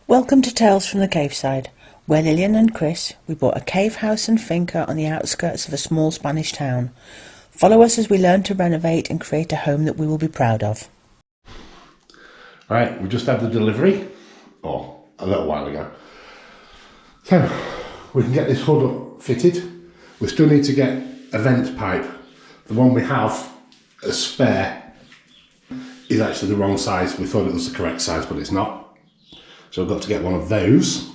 Welcome to Tales from the Caveside, where Lillian and Chris, we bought a cave house and finca on the outskirts of a small Spanish town. Follow us as we learn to renovate and create a home that we will be proud of. Right, we just had the delivery, or a little while ago. So, we can get this hood up fitted. We still need to get a vent pipe. The one we have, a spare, is actually the wrong size. We thought it was the correct size, but it's not. So I've got to get one of those.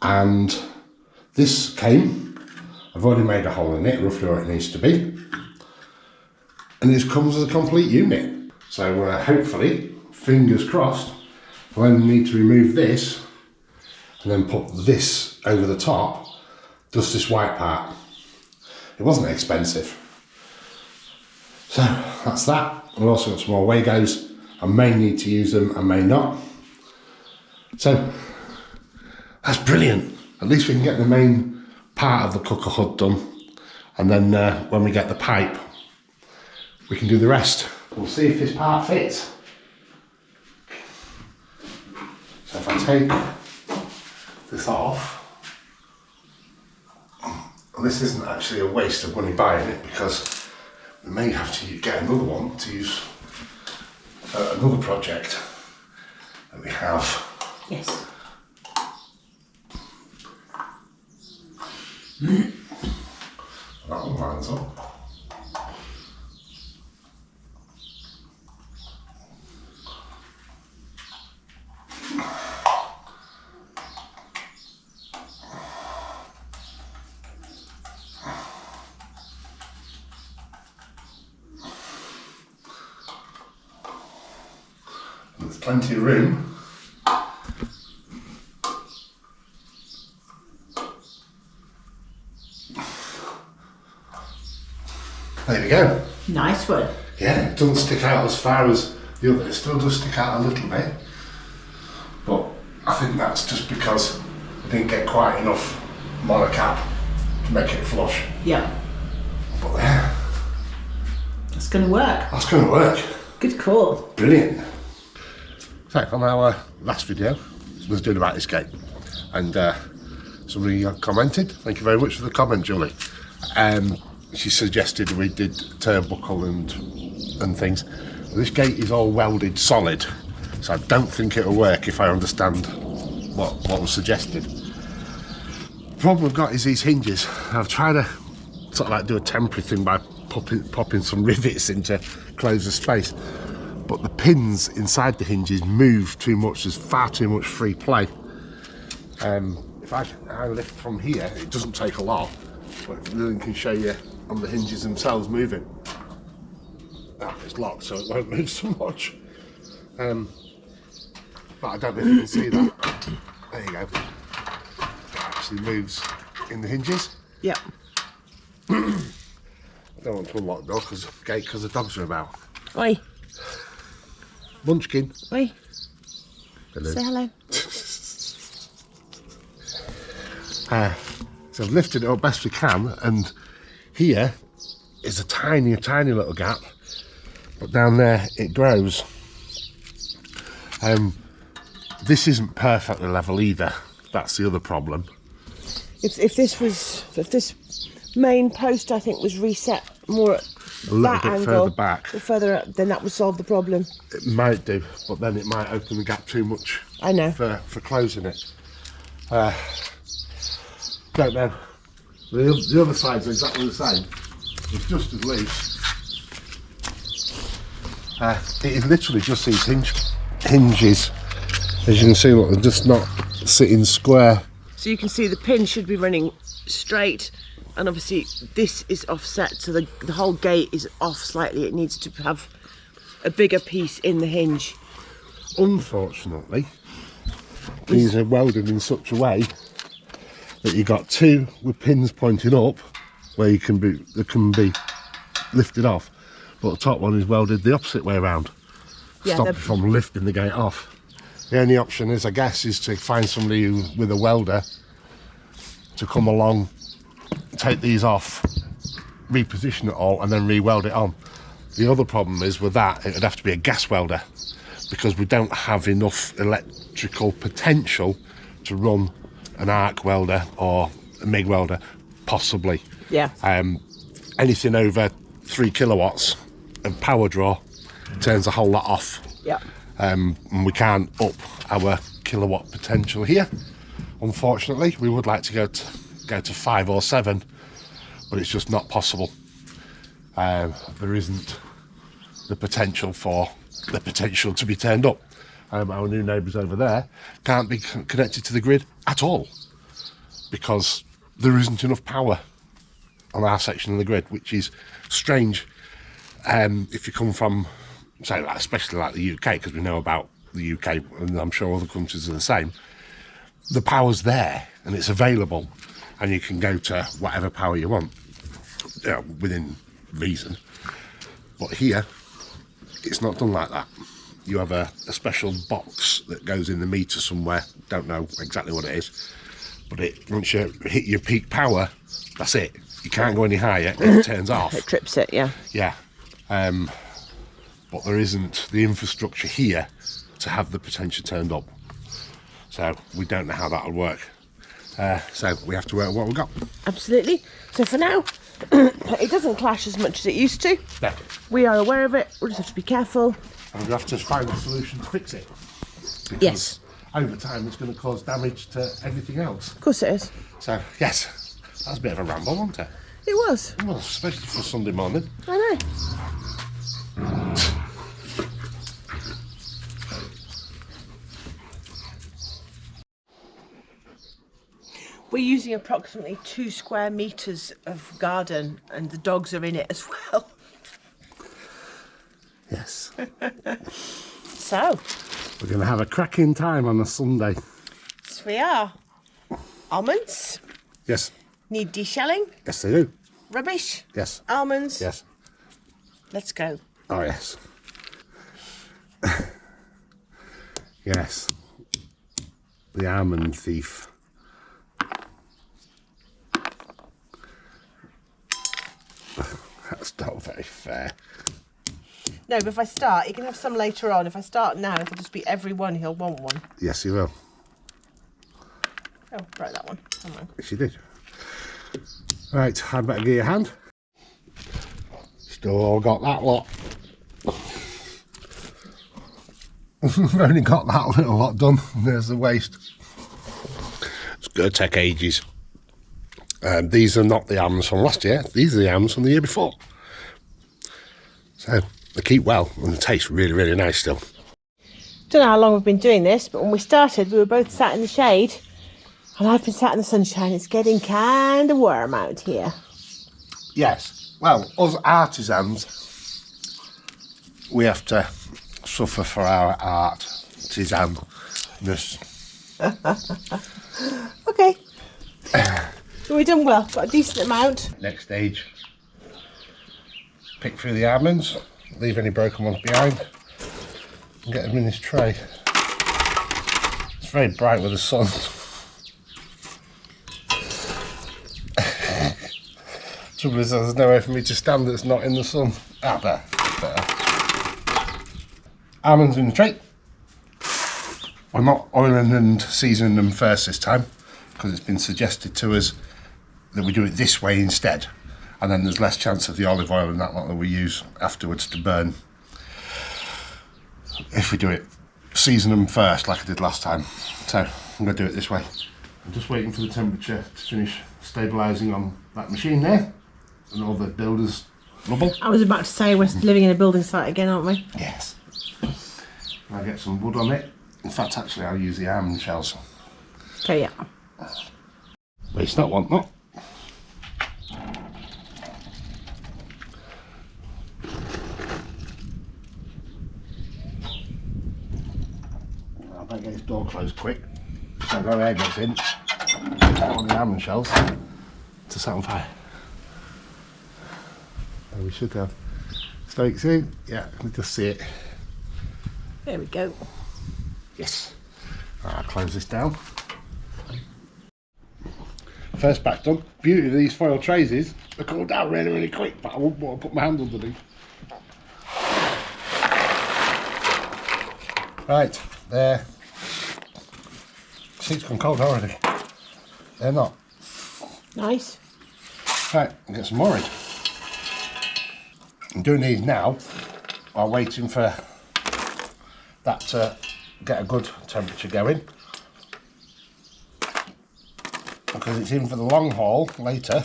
And this came. I've already made a hole in it, roughly where it needs to be. And this comes as a complete unit. So hopefully, fingers crossed, I only need to remove this and then put this over the top, just this white part. It wasn't expensive. So that's that. I've also got some more Wagos. I may need to use them, I may not. So that's brilliant. At least we can get the main part of the cooker hood done, and then when we get the pipe, we can do the rest. We'll see if this part fits. So if I take this off, and this isn't actually a waste of money buying it, because we may have to get another one to use for another project that we have. Yes. That one lines up. And there's plenty of room. There we go. Nice one. Yeah, it doesn't stick out as far as the other. It still does stick out a little bit. But I think that's just because I didn't get quite enough monocap to make it flush. Yeah. But there. That's going to work. That's going to work. Good call. Brilliant. So on our last video was doing about this gate. And somebody commented. Thank you very much for the comment, Julie. She suggested we did turnbuckle and things. This gate is all welded solid, so I don't think it'll work if I understand what was suggested. The problem I've got is these hinges. I've tried to sort of like do a temporary thing by popping some rivets in to close the space, but the pins inside the hinges move too much. There's far too much free play. If I lift from here, it doesn't take a lot, but Lillian can show you on the hinges themselves moving. It's locked, so it won't move so much. But I don't know if you can see that. There you go. It actually moves in the hinges. Yep. I don't want to unlock the door because the dogs are about. Oi. Munchkin. Oi. Hello. Say hello. So I've lifted it up best we can, and here is a tiny little gap, but down there it grows. This isn't perfectly level either. That's the other problem. If this main post, I think, was reset more at A little that bit angle, further back. or further up, then that would solve the problem. It might do, but then it might open the gap too much. I know. For closing it. Don't know. The other side's exactly the same. It's just as loose. It is literally just these hinges. As you can see, look, they're just not sitting square. So you can see the pin should be running straight, and obviously this is offset, so the whole gate is off slightly. It needs to have a bigger piece in the hinge. Unfortunately, these are welded in such a way that you got two with pins pointing up, where they can be lifted off, but the top one is welded the opposite way around. Yeah, Stop you from lifting the gate off. The only option is, I guess, is to find somebody with a welder to come along, take these off, reposition it all, and then re-weld it on. The other problem is with that, it would have to be a gas welder. because we don't have enough electrical potential to run an arc welder or a MIG welder, possibly. Yeah. Anything over 3 kilowatts of power draw turns a whole lot off. Yeah. And we can't up our kilowatt potential here. Unfortunately, we would like to go to 5 or 7, but it's just not possible. There isn't the potential to be turned up. Our new neighbours over there can't be connected to the grid at all because there isn't enough power on our section of the grid, which is strange. If you come from, say, especially like the UK, because we know about the UK, and I'm sure other countries are the same. The power's there and it's available, and you can go to whatever power you want, within reason. But here, it's not done like that. You have a special box that goes in the meter somewhere. Don't know exactly what it is, but once you hit your peak power, that's it. You can't go any higher. It turns off. It trips it. Yeah. Yeah. But there isn't the infrastructure here to have the potential turned up. So we don't know how that'll work. So we have to work with what we've got. Absolutely. So for now, it doesn't clash as much as it used to. Yeah. We are aware of it. We'll just have to be careful. And we have to find a solution to fix it. Yes. Over time, it's going to cause damage to everything else. Of course it is. So, yes, that's a bit of a ramble, wasn't it? It was. Well, especially for Sunday morning. I know. We're using approximately 2 square metres of garden, and the dogs are in it as well. Yes. So, we're going to have a cracking time on a Sunday. Yes, we are. Almonds Yes. need deshelling. Yes, they do. Rubbish. Yes. Almonds. Yes. Let's go. Oh, yes. Yes. The almond thief. That's not very fair. No, but if I start, you can have some later on. If I start now, it'll just be every one, he'll want one. Yes, you will. Oh, right, that one. Come on. Yes, you did. Right, I better give you a hand. Still got that lot. We've only got that little lot done. There's the waste. It's going to take ages. These are not the almonds from last year. These are the almonds from the year before. So they keep well and they taste really, really nice still. Don't know how long we've been doing this, but when we started, we were both sat in the shade, and I've been sat in the sunshine. It's getting kind of warm out here. Yes. Well, us artisans, we have to suffer for our artisanness. Okay. So we've done well. Got a decent amount. Next stage. Pick through the almonds, leave any broken ones behind, and get them in this tray. It's very bright with the sun. Trouble is, there's nowhere for me to stand that's not in the sun. Ah, there. Better. Almonds in the tray. I'm not oiling and seasoning them first this time, because it's been suggested to us that we do it this way instead. And then there's less chance of the olive oil and that lot that we use afterwards to burn. If we do it, season them first like I did last time. So I'm going to do it this way. I'm just waiting for the temperature to finish stabilising on that machine there and all the builder's rubble. I was about to say we're living in a building site again, aren't we? Yes. I'll get some wood on it. In fact, actually, I'll use the almond shells. Okay, yeah. Waste not, want not. I better get this door closed quick so no air gets in. I don't want the almond shells to set on fire. So we should have steak soon. Yeah, let me just see it. There we go. Yes. Right, I'll close this down. First batch done. Beauty of these foil trays is they cool down really, really quick, but I wouldn't want to put my hand underneath. Right, there. See, it's gone cold already. They're not. Nice. Right, I'll get some more in. I'm doing these now while waiting for that to get a good temperature going. Because it's in for the long haul later.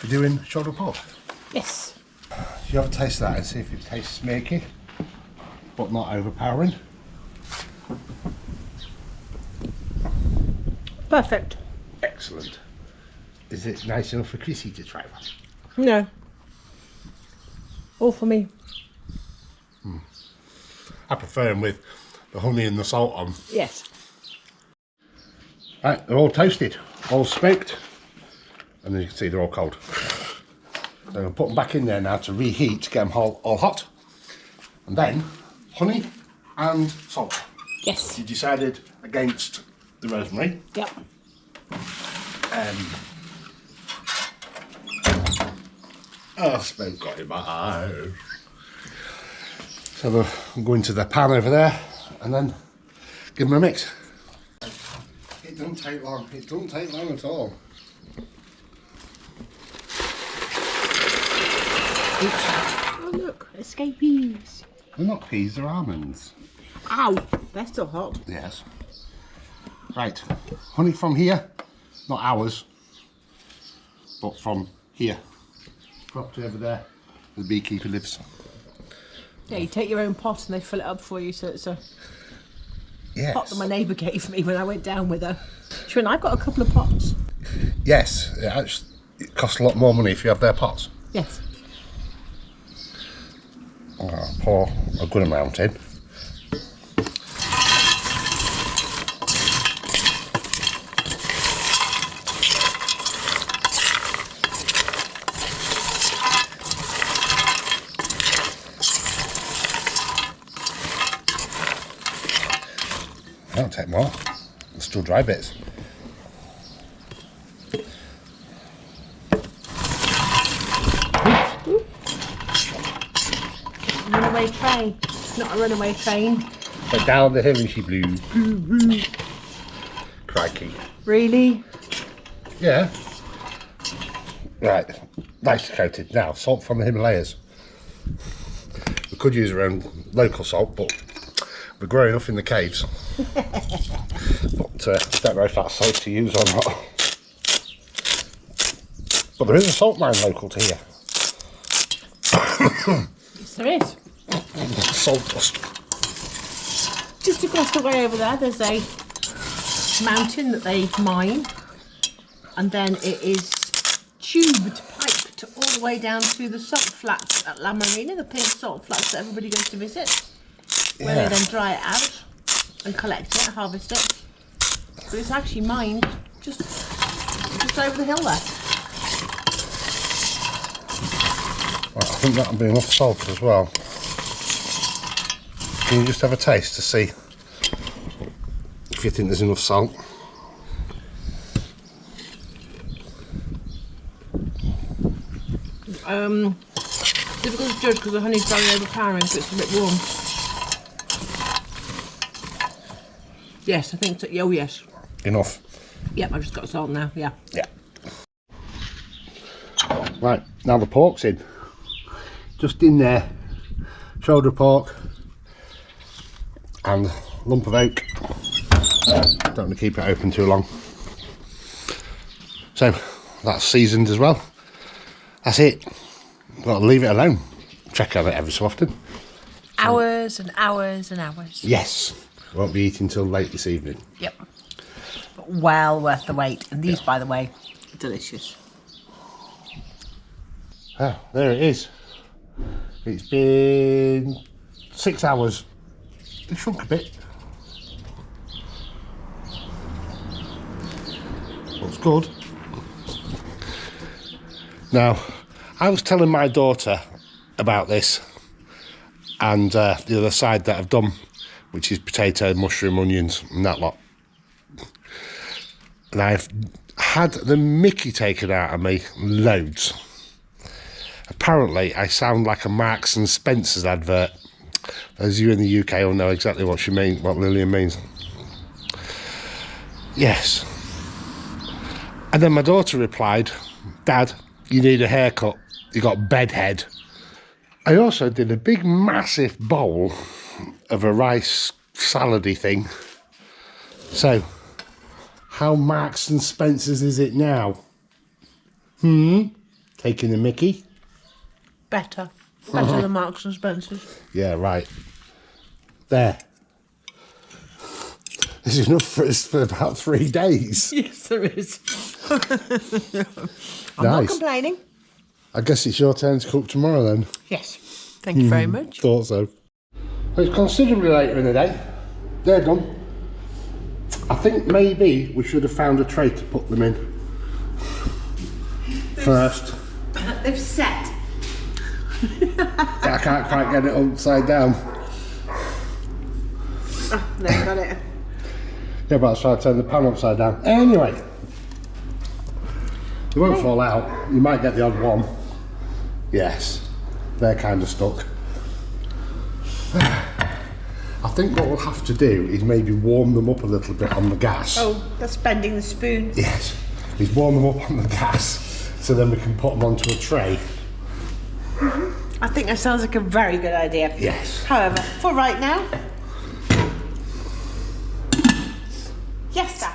We're doing shoulder pork. Yes. You have a taste of that and see if it tastes smoky, but not overpowering. Perfect. Excellent. Is it nice enough for Chrissy to try one? No. All for me. I prefer them with the honey and the salt on. Yes. Right, they're all toasted, all smoked, and as you can see they're all cold. So I'll put them back in there now to reheat, to get them all hot. And then, honey and salt. Yes. You decided against the rosemary. Yep. Smoke got in my eyes. So I'm going to the pan over there and then give them a mix. It doesn't take long, it doesn't take long at all. Oh look, escapees. They're not peas, they're almonds. Ow, they're still hot. Yes. Right, honey from here, not ours, but from here. Property over there, where the beekeeper lives. Yeah, you take your own pot and they fill it up for you, so it's a Yes. pot that my neighbour gave me when I went down with her. Sure, and I've got a couple of pots. Yes, it costs a lot more money if you have their pots. Yes. I'll pour a good amount in. I'll take more. There's still dry bits. Runaway train. Not a runaway train. But down the hill and she blew. Crikey. Really? Yeah. Right. Nicely coated. Now, salt from the Himalayas. We could use our own local salt, but we're growing up in the caves. But don't know if that's safe to use or not. But there is a salt mine local to here. Yes, there is. Salt dust. Just across the way over there, there's a mountain that they mine, and then it is tubed, piped all the way down to the salt flats at La Marina, the pink salt flats that everybody goes to visit, where they then dry it out and collect it, harvest it. But it's actually mined just over the hill there. Right, I think that'll be enough salt as well. Can you just have a taste to see if you think there's enough salt? Difficult to judge because the honey's very overpowering, so it's a bit warm. Yes, I think so. Oh yes. Enough? Yep, I've just got salt now, yeah. Yeah. Right, now the pork's in. Just in there. Shoulder pork and lump of oak. Don't want to keep it open too long. So that's seasoned as well. That's it. Got to leave it alone. Check on it every so often. Hours and hours and hours. Yes. Won't be eating till late this evening. Yep. But well worth the wait. And these, by the way, are delicious. Ah, there it is. It's been 6 hours. It shrunk a bit. Looks good. Now, I was telling my daughter about this and the other side that I've done, which is potato, mushroom, onions and that lot. And I've had the mickey taken out of me loads. Apparently, I sound like a Marks and Spencer's advert Those of you in the UK will know exactly what Lillian means. Yes. And then my daughter replied, Dad, you need a haircut. You got bedhead. I also did a big, massive bowl of a rice salady thing. So, how Marks and Spencer's is it now? Taking the mickey? Better than Marks and Spencer's. Yeah, right. There. This is enough for us for about 3 days. Yes, there is. I'm Nice. not complaining. I guess it's your turn to cook tomorrow then. Yes. Thank you very much. Thought so. It's considerably later in the day. They're done. I think maybe we should have found a tray to put them in first. They've set. I can't quite get it upside down. No, got it. Yeah, but I was trying to turn the pan upside down. Anyway, they won't fall out. You might get the odd one. Yes, they're kind of stuck. I think what we'll have to do is maybe warm them up a little bit on the gas. Oh, that's bending the spoon. Yes, is warm them up on the gas so then we can put them onto a tray. I think that sounds like a very good idea. Yes. However, for right now, yes, sir.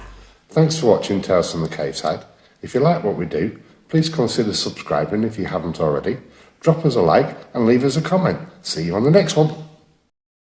Thanks for watching Tales from the Cave Side. If you like what we do, please consider subscribing if you haven't already. Drop us a like and leave us a comment. See you on the next one.